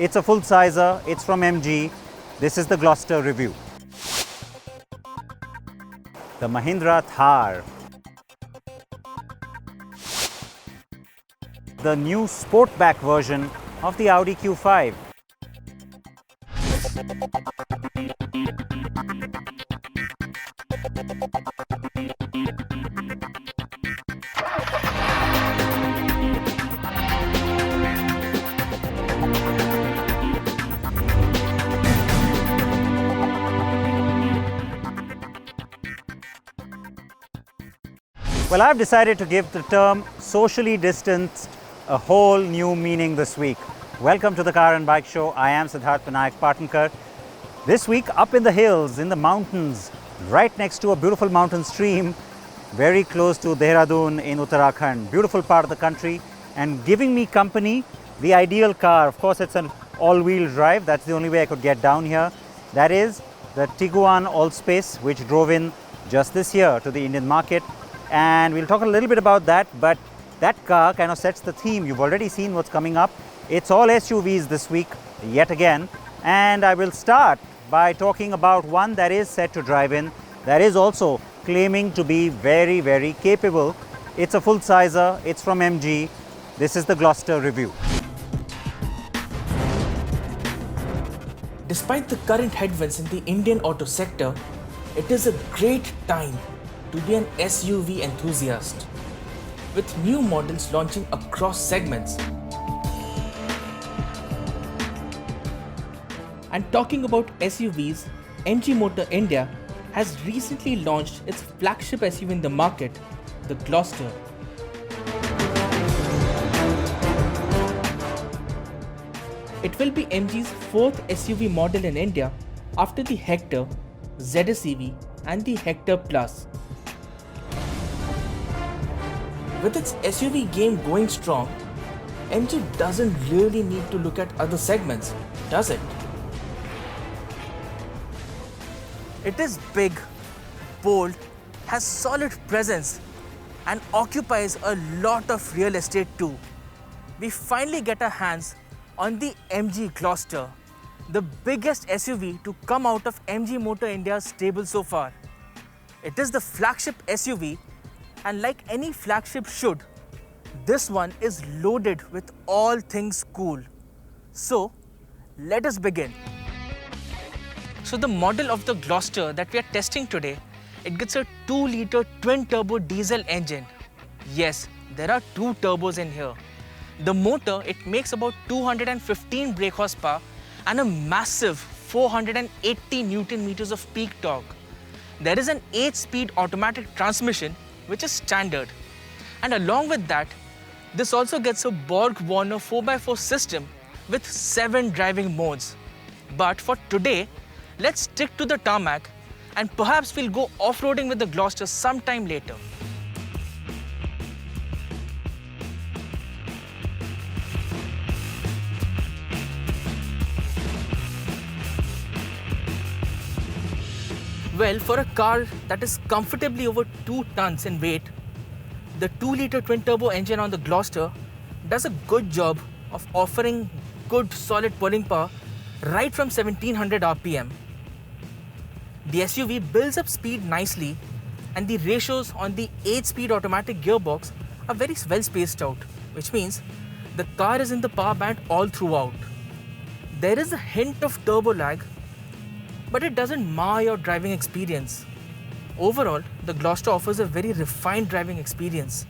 It's a full-sizer, it's from MG. This is the Gloster review. The Mahindra Thar. The new Sportback version of the Audi Q5. Well, I've decided to give the term socially distanced a whole new meaning this week. Welcome to the Car and Bike Show. I am Siddharth Partnkar. This week, up in the hills, in the mountains, right next to a beautiful mountain stream, very close to Dehradun in Uttarakhand. Beautiful part of the country, and giving me company, the ideal car. Of course, it's an all-wheel drive. That's the only way I could get down here. That is the Tiguan Allspace, which drove in just this year to the Indian market. And we'll talk a little bit about that, but that car kind of sets the theme. You've already seen what's coming up. It's all SUVs this week, yet again. And I will start by talking about one that is set to drive in, that is also claiming to be very, very capable. It's a full-sizer, it's from MG. This is the Gloster review. Despite the current headwinds in the Indian auto sector, it is a great time to be an SUV enthusiast, with new models launching across segments. And talking about SUVs, MG Motor India has recently launched its flagship SUV in the market, the Gloster. It will be MG's fourth SUV model in India after the Hector, ZS and the Hector Plus. With its SUV game going strong, MG doesn't really need to look at other segments, does it? It is big, bold, has solid presence, and occupies a lot of real estate too. We finally get our hands on the MG Gloster, the biggest SUV to come out of MG Motor India's stable so far. It is the flagship SUV, and like any flagship should, this one is loaded with all things cool. So, let us begin. So the model of the Gloster that we are testing today, it gets a 2-liter twin-turbo diesel engine. Yes, there are two turbos in here. The motor, it makes about 215 brake horsepower and a massive 480 Newton meters of peak torque. There is an 8-speed automatic transmission, which is standard. And along with that, this also gets a Borg-Warner 4x4 system with 7 driving modes. But for today, let's stick to the tarmac, and perhaps we'll go off-roading with the Gloster sometime later. Well, for a car that is comfortably over 2 tons in weight, the 2-liter twin-turbo engine on the Gloster does a good job of offering good solid pulling power right from 1700 RPM. The SUV builds up speed nicely, and the ratios on the 8-speed automatic gearbox are very well spaced out, which means the car is in the power band all throughout. There is a hint of turbo lag, but it doesn't mar your driving experience. Overall, the Gloster offers a very refined driving experience.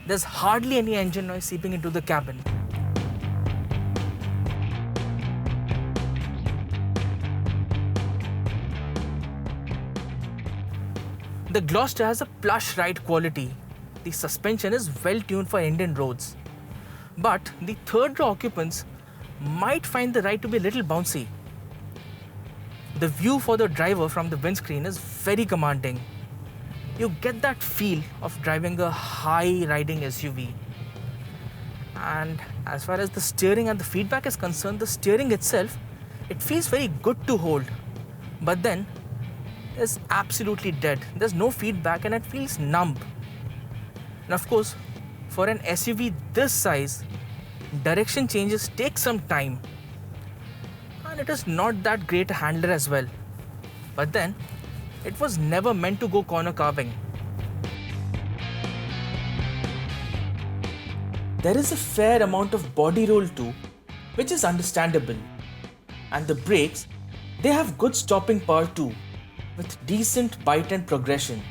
There's hardly any engine noise seeping into the cabin. The Gloster has a plush ride quality. The suspension is well tuned for Indian roads. But the third row occupants might find the ride to be a little bouncy. The view for the driver from the windscreen is very commanding. You get that feel of driving a high-riding SUV. And as far as the steering and the feedback is concerned, the steering itself, it feels very good to hold. But then, it's absolutely dead. There's no feedback and it feels numb. And of course, for an SUV this size, direction changes take some time, and it is not that great a handler as well. But then, it was never meant to go corner carving. There is a fair amount of body roll too, which is understandable. And the brakes, they have good stopping power too, with decent bite and progression.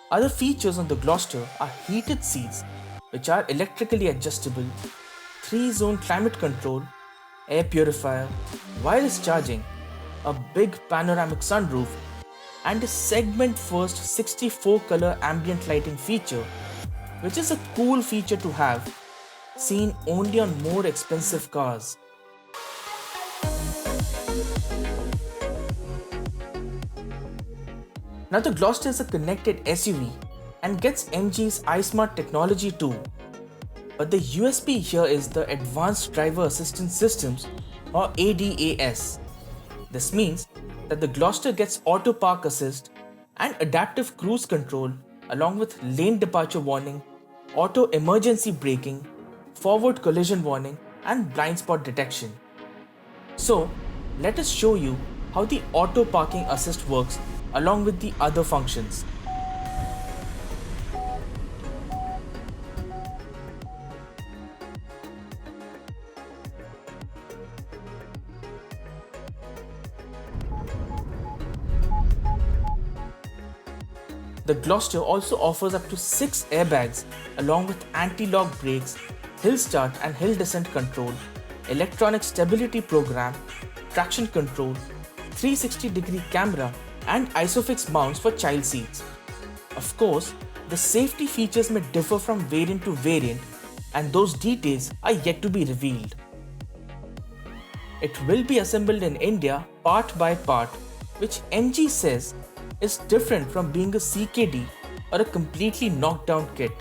Other features on the Gloster are heated seats, which are electrically adjustable, 3-zone climate control, air purifier, wireless charging, a big panoramic sunroof, and a segment-first 64-color ambient lighting feature, which is a cool feature to have, seen only on more expensive cars. Now the Gloster is a connected SUV and gets MG's iSmart technology too. But the USP here is the Advanced Driver Assistance Systems or ADAS. This means that the Gloster gets auto park assist and adaptive cruise control along with lane departure warning, auto emergency braking, forward collision warning and blind spot detection. So let us show you how the auto parking assist works along with the other functions. The Gloster also offers up to 6 airbags along with anti-lock brakes, hill start and hill descent control, electronic stability program, traction control, 360-degree camera and ISOFIX mounts for child seats. Of course, the safety features may differ from variant to variant and those details are yet to be revealed. It will be assembled in India part by part, which MG says is different from being a CKD or a completely knocked down kit.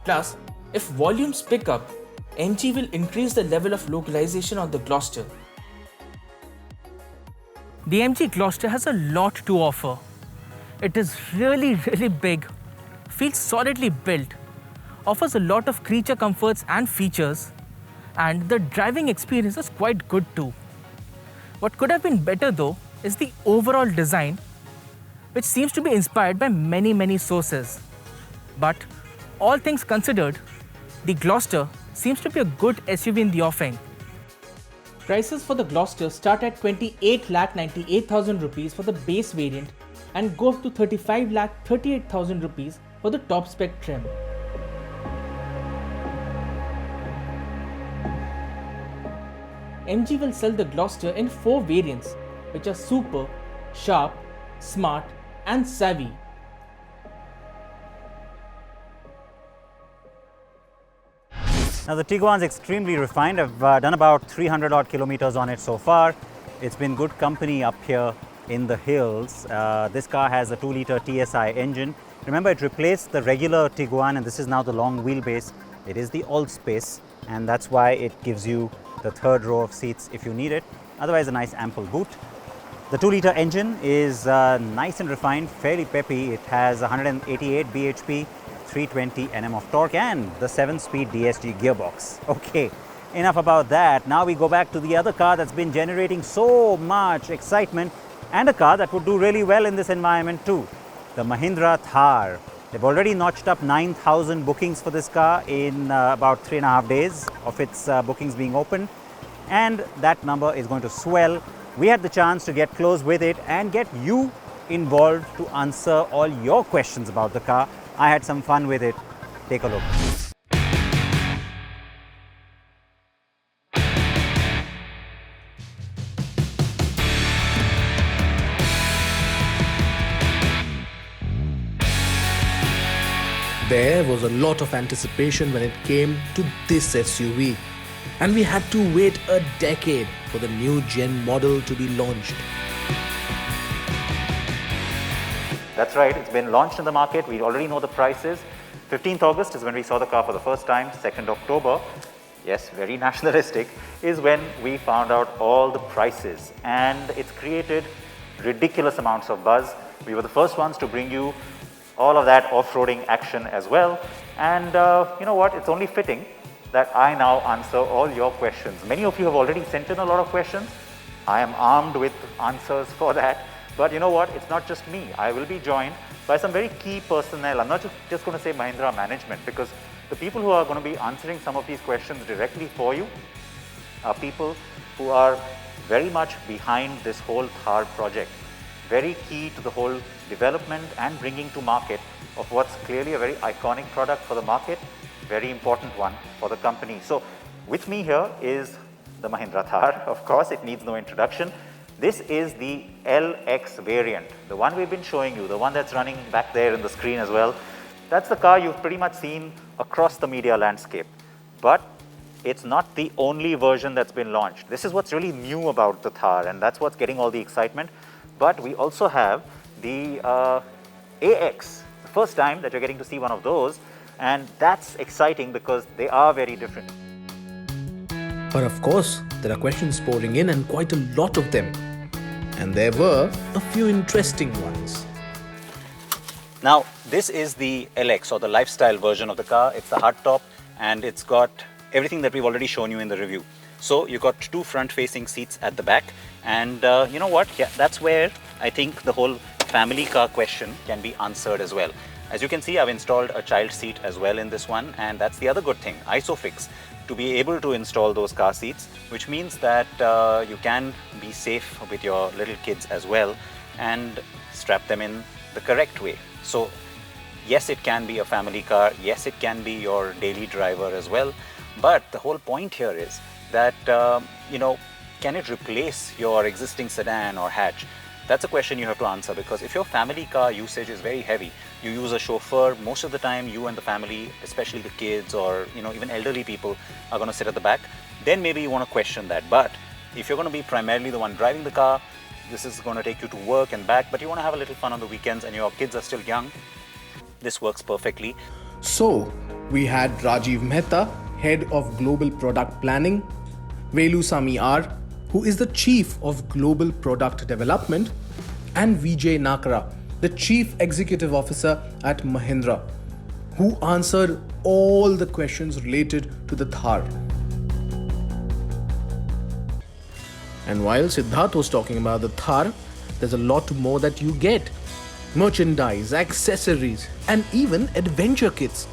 Plus, if volumes pick up, MG will increase the level of localization on the Gloster. The MG Gloster has a lot to offer. It is really big, feels solidly built, offers a lot of creature comforts and features, and the driving experience is quite good too. What could have been better though is the overall design, which seems to be inspired by many sources. But all things considered, the Gloster seems to be a good SUV in the offing. Prices for the Gloster start at 28,98,000 rupees for the base variant and go up to 35,38,000 rupees for the top spec trim. MG will sell the Gloster in 4 variants, which are Super, Sharp, Smart and Savvy. Now the Tiguan's extremely refined. I've done about 300 odd kilometers on it so far. It's been good company up here in the hills. This car has a 2-liter TSI engine. Remember, it replaced the regular Tiguan and this is now the long wheelbase. It is the All-Space and that's why it gives you the 3rd row of seats if you need it. Otherwise, a nice ample boot. The 2-liter engine is nice and refined, fairly peppy. It has 188 bhp, 320 Nm of torque and the 7-speed DSG gearbox. Okay, enough about that. Now we go back to the other car that's been generating so much excitement and a car that would do really well in this environment too, the Mahindra Thar. They've already notched up 9,000 bookings for this car in about 3.5 days of its bookings being open, and that number is going to swell. We had the chance to get close with it and get you involved to answer all your questions about the car. I had some fun with it. Take a look. There was a lot of anticipation when it came to this SUV, and we had to wait a decade for the new gen model to be launched. that's right, it's been launched in the market. We already know the prices. 15th August is when we saw the car for the first time. 2nd October, yes, very nationalistic, is when we found out all the prices. And it's created ridiculous amounts of buzz. We were the first ones to bring you all of that off-roading action as well. And you know what, it's only fitting that I now answer all your questions. Many of you have already sent in a lot of questions. I am armed with answers for that. But you know what, it's not just me. I will be joined by some very key personnel. I'm not just going to say Mahindra management, because the people who are going to be answering some of these questions directly for you are people who are very much behind this whole Thar project, very key to the whole development and bringing to market of what's clearly a very iconic product for the market, very important one for the company. So with me here is the Mahindra Thar. Of course, it needs no introduction. This is the LX variant, the one we've been showing you, the one that's running back there in the screen as well. That's the car you've pretty much seen across the media landscape. But it's not the only version that's been launched. This is what's really new about the Thar, and that's what's getting all the excitement. But we also have the AX, the first time that you're getting to see one of those, and that's exciting because they are very different. But of course, there are questions pouring in, and quite a lot of them. And there were a few interesting ones. Now, this is the LX, or the lifestyle version of the car. It's the hardtop, and it's got everything that we've already shown you in the review. So you've got two front-facing seats at the back, and you know what? Yeah, that's where I think the whole family car question can be answered as well. As you can see, I've installed a child seat as well in this one, and that's the other good thing, ISOFIX, to be able to install those car seats, which means that you can be safe with your little kids as well and strap them in the correct way. So yes, it can be a family car, yes, it can be your daily driver as well, but the whole point here is that, you know, can it replace your existing sedan or hatch? That's a question you have to answer, because if your family car usage is very heavy, you use a chauffeur, most of the time you and the family, especially the kids or even elderly people, are going to sit at the back, then maybe you want to question that. But if you're going to be primarily the one driving the car, this is going to take you to work and back, but you want to have a little fun on the weekends and your kids are still young, this works perfectly. So, we had Rajiv Mehta, Head of Global Product Planning, Velusamy R, who is the Chief of Global Product Development, and Vijay Nakara, the Chief Executive Officer at Mahindra, who answered all the questions related to the Thar. And while Siddharth was talking about the Thar, there's a lot more that you get. Merchandise, accessories, and even adventure kits.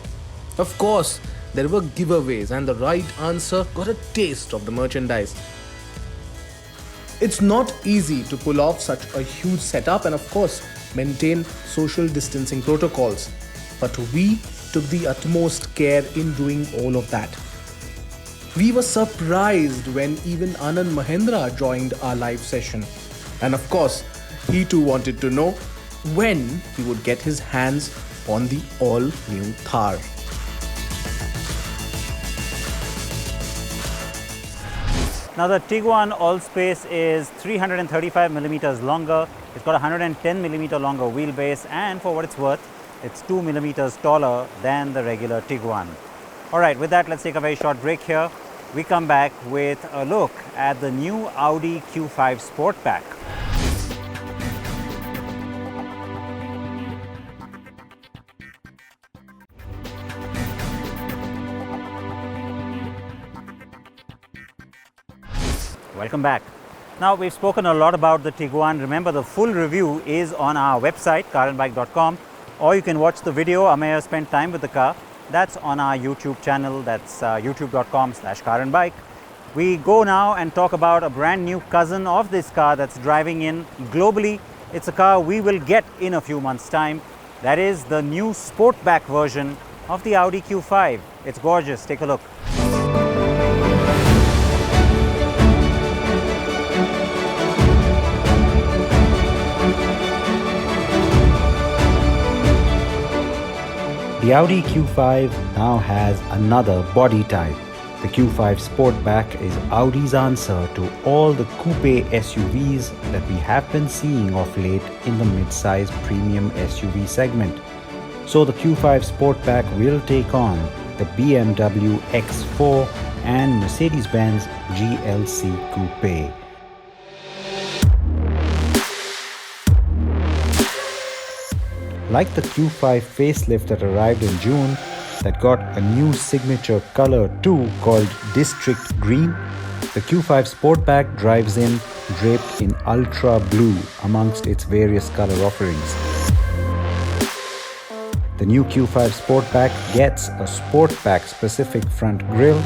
Of course, there were giveaways, and the right answer got a taste of the merchandise. It's not easy to pull off such a huge setup and of course maintain social distancing protocols. But we took the utmost care in doing all of that. We were surprised when even Anand Mahindra joined our live session. And of course, he too wanted to know when he would get his hands on the all-new Thar. Now the Tiguan Allspace is 335 millimeters longer. It's got a 110 millimeter longer wheelbase, and for what it's worth, it's 2 millimeters taller than the regular Tiguan. All right, with that, let's take a very short break here. We come back with a look at the new Audi Q5 Sportback. Welcome back. Now, we've spoken a lot about the Tiguan. Remember, the full review is on our website, CarAndbike.com, or you can watch the video. I may have spent time with the car. That's on our YouTube channel. That's youtube.com/CarAndbike. We go now and talk about a brand new cousin of this car that's driving in globally. It's a car we will get in a few months' time. That is the new Sportback version of the Audi Q5. It's gorgeous. Take a look. The Audi Q5 now has another body type. The Q5 Sportback is Audi's answer to all the coupe SUVs that we have been seeing of late in the mid-size premium SUV segment. So the Q5 Sportback will take on the BMW X4 and Mercedes-Benz GLC Coupe. Like the Q5 facelift that arrived in June, that got a new signature color too called District Green, the Q5 Sportback drives in draped in ultra blue amongst its various color offerings. The new Q5 Sportback gets a Sportback specific front grille,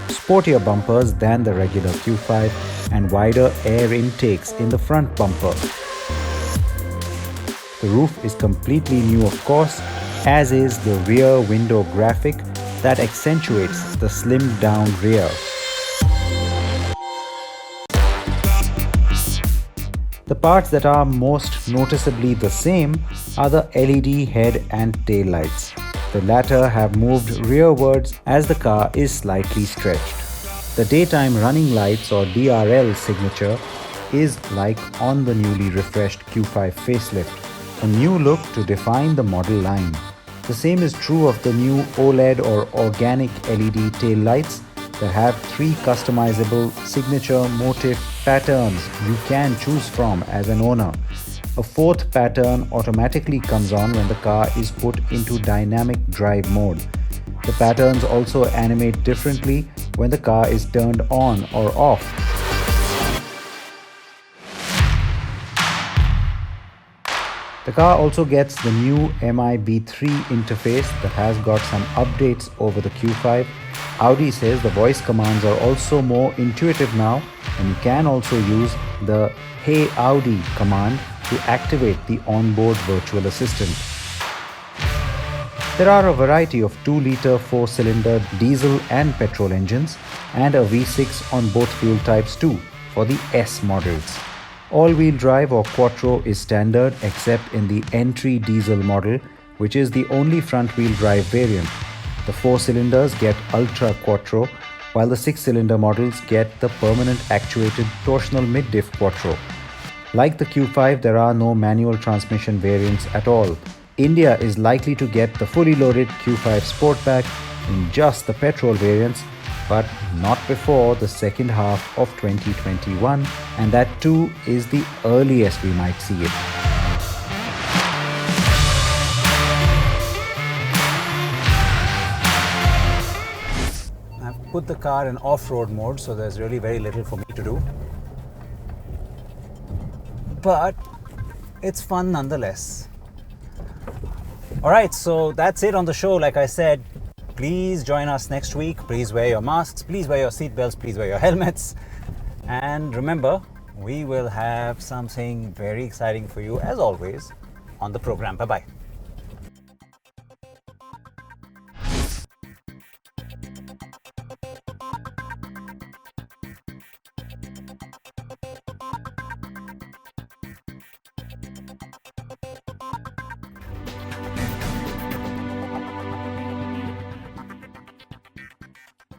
sportier bumpers than the regular Q5 and wider air intakes in the front bumper. The roof is completely new, of course, as is the rear window graphic that accentuates the slimmed down rear. The parts that are most noticeably the same are the LED head and tail lights. The latter have moved rearwards as the car is slightly stretched. The daytime running lights or DRL signature is like on the newly refreshed Q5 facelift, a new look to define the model line. The same is true of the new OLED or organic LED tail lights that have 3 customizable signature motif patterns you can choose from as an owner. A 4th pattern automatically comes on when the car is put into dynamic drive mode. The patterns also animate differently when the car is turned on or off. The car also gets the new MIB3 interface that has got some updates over the Q5. Audi says the voice commands are also more intuitive now, and you can also use the Hey Audi command to activate the onboard virtual assistant. There are a variety of 2-litre 4-cylinder diesel and petrol engines and a V6 on both fuel types too for the S models. All-wheel drive or quattro is standard except in the entry diesel model, which is the only front-wheel drive variant. The 4-cylinders get ultra quattro, while the 6-cylinder models get the permanent actuated torsional mid-diff quattro. Like the Q5, there are no manual transmission variants at all. India is likely to get the fully loaded Q5 Sportback in just the petrol variants, but not before the second half of 2021, and that too is the earliest we might see it. I've put the car in off-road mode, so there's really very little for me to do. But it's fun nonetheless. Alright, so that's it on the show. Like I said, please join us next week. Please wear your masks, please wear your seatbelts, please wear your helmets. And remember, we will have something very exciting for you as always on the program. Bye-bye.